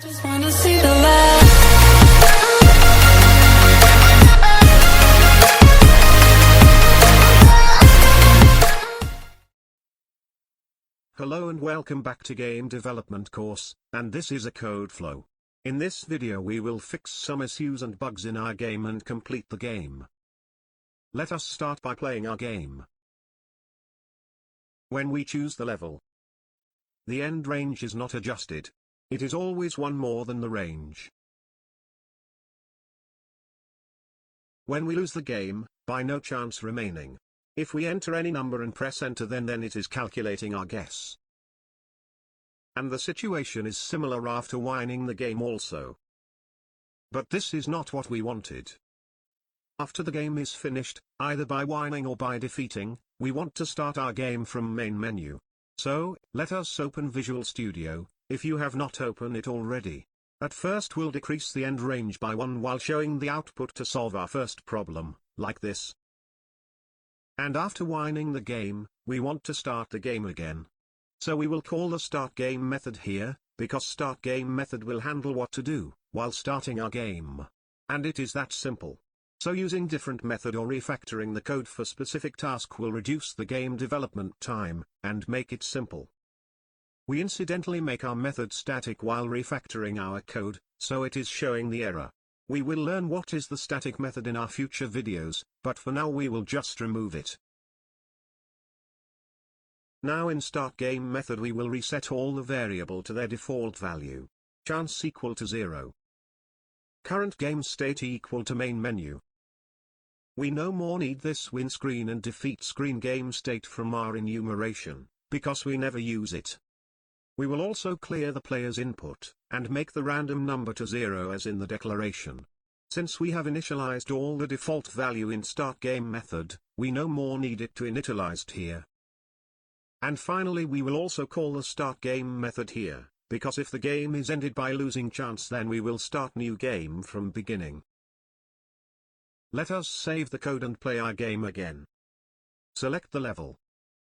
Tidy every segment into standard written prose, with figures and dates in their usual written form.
Just wanna see the light. Hello and welcome back to Game Development course, and this is a code flow. In this video we will fix some issues and bugs in our game and complete the game. Let us start by playing our game. When we choose the level, the end range is not adjusted. It is always one more than the range. When we lose the game, by no chance remaining. If we enter any number and press enter then it is calculating our guess. And the situation is similar after winning the game also. But this is not what we wanted. After the game is finished, either by winning or by defeating, we want to start our game from main menu. So, let us open Visual Studio, if you have not opened it already. At first we'll decrease the end range by 1 while showing the output to solve our first problem, like this. And after winning the game, we want to start the game again. So we will call the start game method here, because start game method will handle what to do, while starting our game. And it is that simple. So using different method or refactoring the code for specific task will reduce the game development time, and make it simple. We incidentally make our method static while refactoring our code, so it is showing the error. We will learn what is the static method in our future videos, but for now we will just remove it. Now in start game method we will reset all the variable to their default value. Chance equal to 0. Current game state equal to main menu. We no more need this win screen and defeat screen game state from our enumeration, because we never use it. We will also clear the player's input, and make the random number to 0 as in the declaration. Since we have initialized all the default value in start game method, we no more need it to initialized here. And finally we will also call the start game method here, because if the game is ended by losing chance then we will start new game from beginning. Let us save the code and play our game again. Select the level.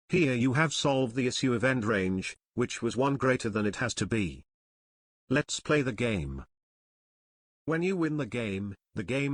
Here you have solved the issue of end range, which was 1 greater than it has to be. Let's play the game. When you win the game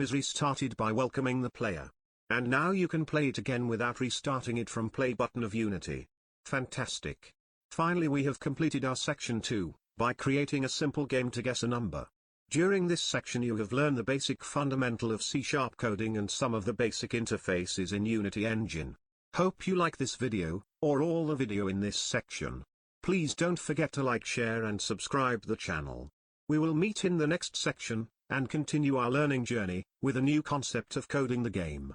is restarted by welcoming the player. And now you can play it again without restarting it from play button of Unity. Fantastic. Finally we have completed our section 2, by creating a simple game to guess a number. During this section you have learned the basic fundamental of C# coding and some of the basic interfaces in Unity Engine. Hope you like this video, or all the video in this section. Please don't forget to like, share and subscribe the channel. We will meet in the next section, and continue our learning journey, with a new concept of coding the game.